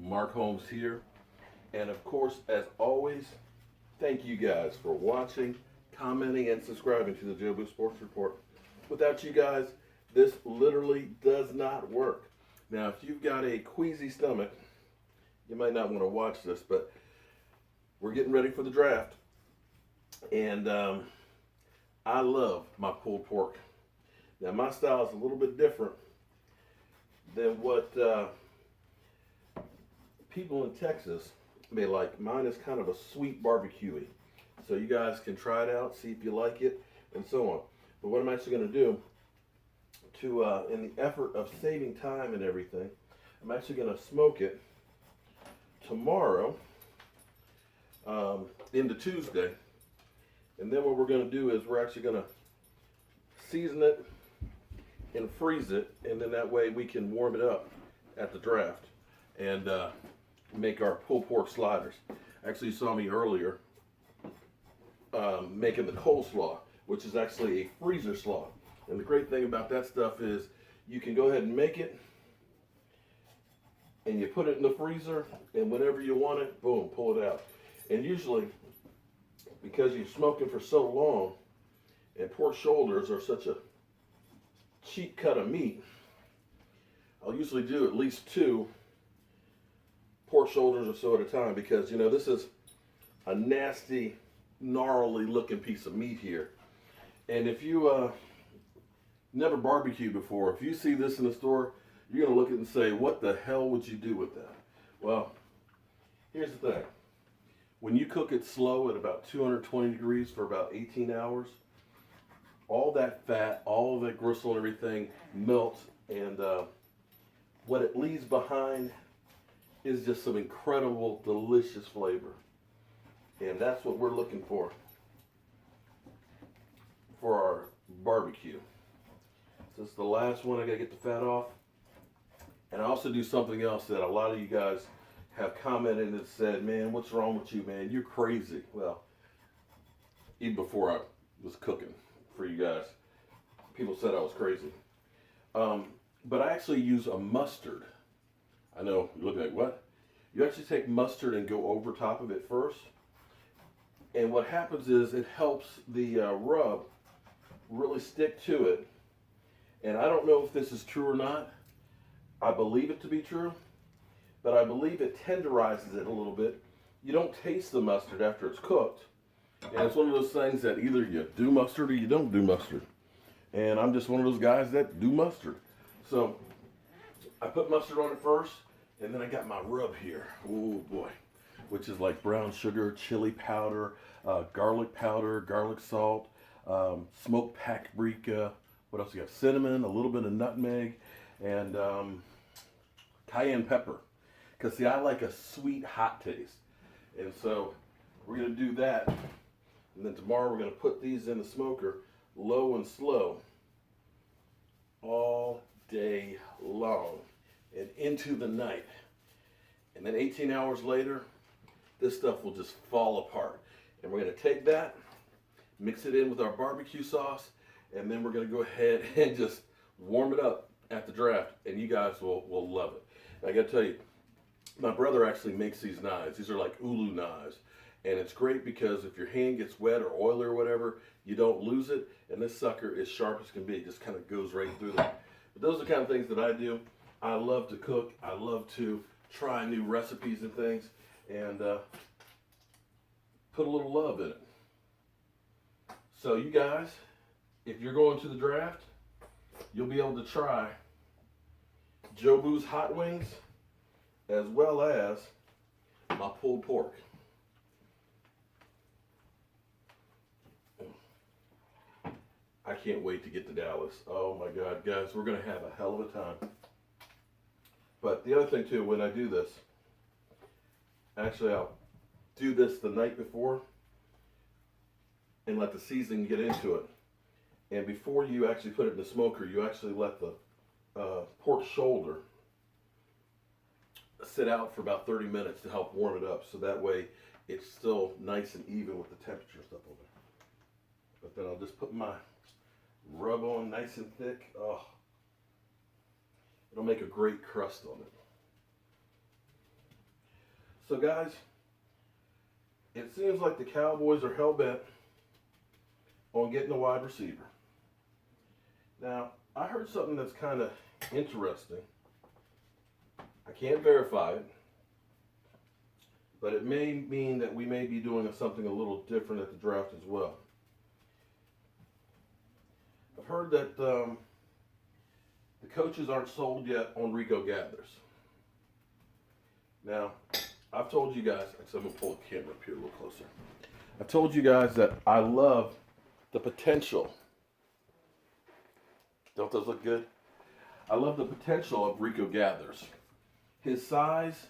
Mark Holmes here. And of course, as always, thank you guys for watching, commenting, and subscribing to the Jobu Sports Report. Without you guys, this literally does not work. Now, if you've got a queasy stomach, you might not want to watch this, but we're getting ready for the draft. And I love my pulled pork. Now, my style is a little bit different than what people in Texas may like. Mine is kind of a sweet barbecue-y. So you guys can try it out, see if you like it, and so on. But what I'm actually going to do, in the effort of saving time and everything, I'm actually going to smoke it tomorrow into Tuesday. And then what we're going to do is we're actually going to season it and freeze it, and then that way we can warm it up at the draft and make our pulled pork sliders. Actually, you saw me earlier making the coleslaw, which is actually a freezer slaw. And the great thing about that stuff is you can go ahead and make it, and you put it in the freezer, and whenever you want it, boom, pull it out. And usually, because you're smoking for so long, and pork shoulders are such a cheap cut of meat, I'll usually do at least 2 pork shoulders or so at a time, because, you know, this is a nasty, gnarly looking piece of meat here. And if you never barbecued before, if you see this in the store, you're going to look at it and say, what the hell would you do with that? Well, here's the thing. When you cook it slow at about 220 degrees for about 18 hours, all that fat, all of that gristle and everything melts, and what it leaves behind is just some incredible, delicious flavor. And that's what we're looking for our barbecue. So this is the last one. I gotta get the fat off. And I also do something else that a lot of you guys have commented and said, man, what's wrong with you, man? You're crazy. Well, even before I was cooking for you guys, people said I was crazy. But I actually use a mustard. I know, you're looking like, what? You actually take mustard and go over top of it first. And what happens is it helps the rub really stick to it. And I don't know if this is true or not. I believe it to be true, but I believe it tenderizes it a little bit. You don't taste the mustard after it's cooked. And it's one of those things that either you do mustard or you don't do mustard. And I'm just one of those guys that do mustard. So I put mustard on it first, and then I got my rub here. Oh boy. Which is like brown sugar, chili powder, garlic powder, garlic salt, smoked paprika. What else you got? Cinnamon, a little bit of nutmeg, and cayenne pepper. Because see, I like a sweet, hot taste. And so we're going to do that. And then tomorrow we're going to put these in the smoker, low and slow, all day long and into the night. And then 18 hours later, this stuff will just fall apart. And we're going to take that, mix it in with our barbecue sauce, and then we're going to go ahead and just warm it up at the draft. And you guys will love it. And I got to tell you, my brother actually makes these knives. These are like ulu knives. And it's great because if your hand gets wet or oily or whatever, you don't lose it. And this sucker is sharp as can be. It just kind of goes right through there. But those are the kind of things that I do. I love to cook. I love to try new recipes and things. And put a little love in it. So you guys, if you're going to the draft, you'll be able to try Jobu's hot wings as well as my pulled pork. I can't wait to get to Dallas. Oh my God, guys, we're going to have a hell of a time. But the other thing too, when I do this, actually I'll do this the night before and let the seasoning get into it. And before you actually put it in the smoker, you actually let the pork shoulder sit out for about 30 minutes to help warm it up. So that way it's still nice and even with the temperature and stuff over there. But then I'll just put my rub on nice and thick. Oh, it'll make a great crust on it. So guys, it seems like the Cowboys are hell-bent on getting a wide receiver. Now, I heard something that's kind of interesting. I can't verify it, but it may mean that we may be doing something a little different at the draft as well. I've heard that the coaches aren't sold yet on Rico Gathers. Now, I've told you guys, I'm going to pull the camera up here a little closer. I've told you guys that I love the potential. Don't those look good? I love the potential of Rico Gathers. His size,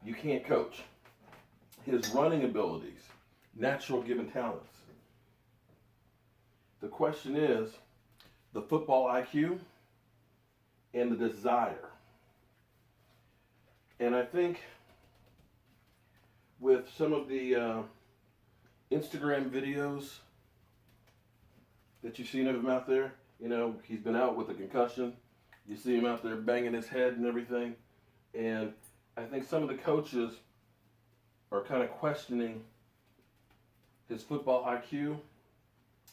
you can't coach. His running abilities, natural given talents. The question is the football IQ and the desire. And I think with some of the Instagram videos that you've seen of him out there, you know, he's been out with a concussion. You see him out there banging his head and everything. And I think some of the coaches are kind of questioning his football IQ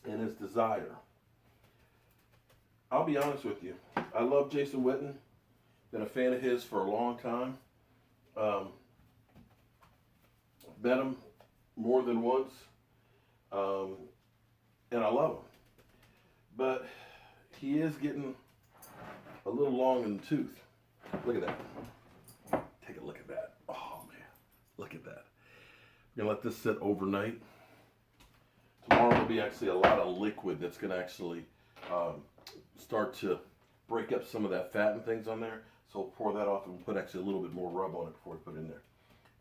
and his desire. I'll be honest with you. I love Jason Witten. Been a fan of his for a long time. Met him more than once. And I love him. But he is getting a little long in the tooth. Look at that. Take a look at that. Oh, man. Look at that. We're going to let this sit overnight. Tomorrow will be actually a lot of liquid that's going to actually start to break up some of that fat and things on there. So we'll pour that off and put actually a little bit more rub on it before we put it in there.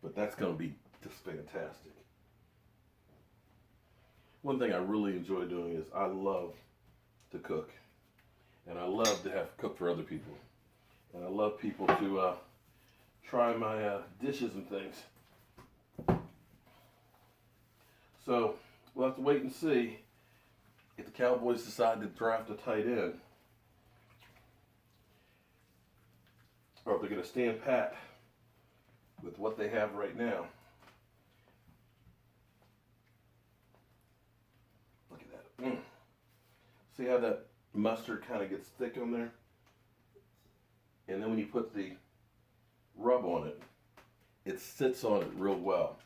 But that's going to be just fantastic. One thing I really enjoy doing is I love to cook. And I love to have cook for other people. And I love people to try my dishes and things. So we'll have to wait and see if the Cowboys decide to draft a tight end, or if they're going to stand pat with what they have right now. Look at that. See how that mustard kind of gets thick on there? And then when you put the rub on it, it sits on it real well.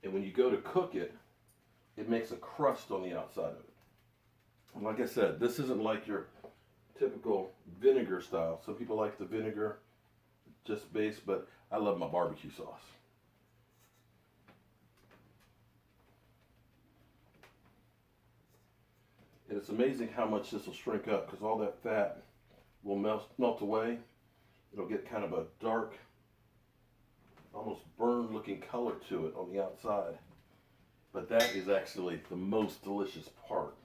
And when you go to cook it, it makes a crust on the outside of it. And like I said, this isn't like your typical vinegar style. Some people like the vinegar just base, but I love my barbecue sauce. And it's amazing how much this will shrink up, because all that fat will melt away. It'll get kind of a dark, almost burned looking color to it on the outside. But that is actually the most delicious part.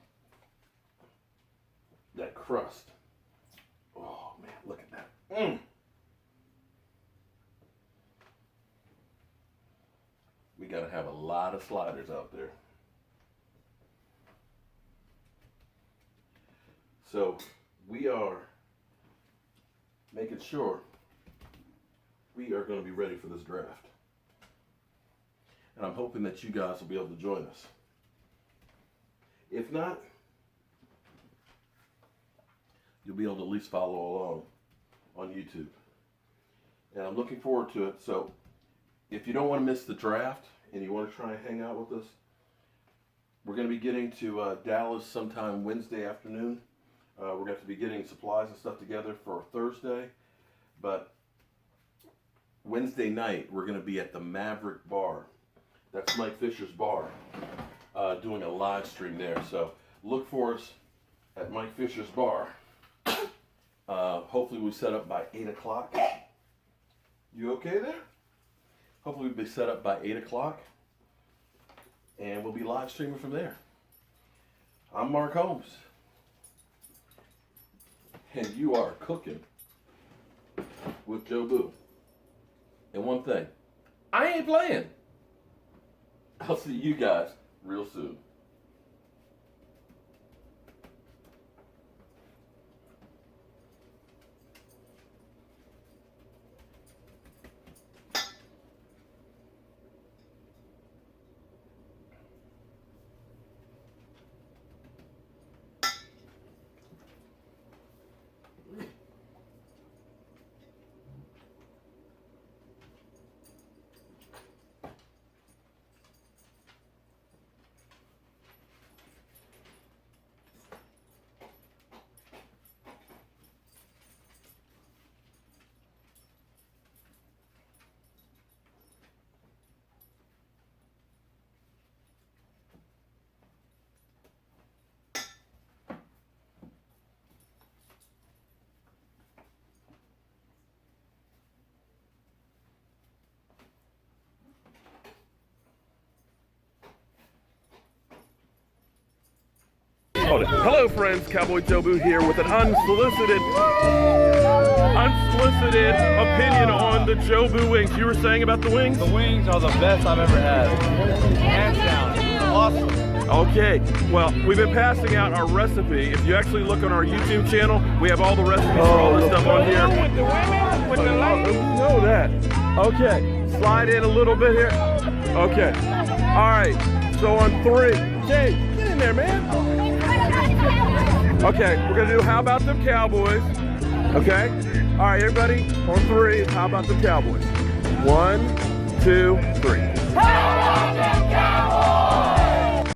That crust. Oh man, look at that. We gotta have a lot of sliders out there. So we are making sure we are going to be ready for this draft. And I'm hoping that you guys will be able to join us. If not, you'll be able to at least follow along on YouTube. And I'm looking forward to it. So if you don't want to miss the draft and you want to try and hang out with us, we're going to be getting to Dallas sometime Wednesday afternoon. We're going to have to be getting supplies and stuff together for Thursday. But Wednesday night, we're going to be at the Maverick Bar. That's Mike Fisher's bar, doing a live stream there. So look for us at Mike Fisher's bar. Hopefully we set up by 8 o'clock. You okay there? Hopefully we'll be set up by 8 o'clock. And we'll be live streaming from there. I'm Mark Holmes. And you are cooking with Jobu. And one thing, I ain't playing. I'll see you guys real soon. Hello friends, Cowboy Jobu here with an unsolicited opinion on the Jobu wings. You were saying about the wings? The wings are the best I've ever had. Hands down. Awesome. Okay, well, we've been passing out our recipe. If you actually look on our YouTube channel, we have all the recipes for all this stuff on here. With the women, with the ladies. You know that. Okay, slide in a little bit here. Okay, all right, so on 3. Jay, get in there, man. Okay, we're gonna do How About Them Cowboys. Okay, all right, everybody, on 3, How About Them Cowboys. 1, 2, 3. How about them Cowboys?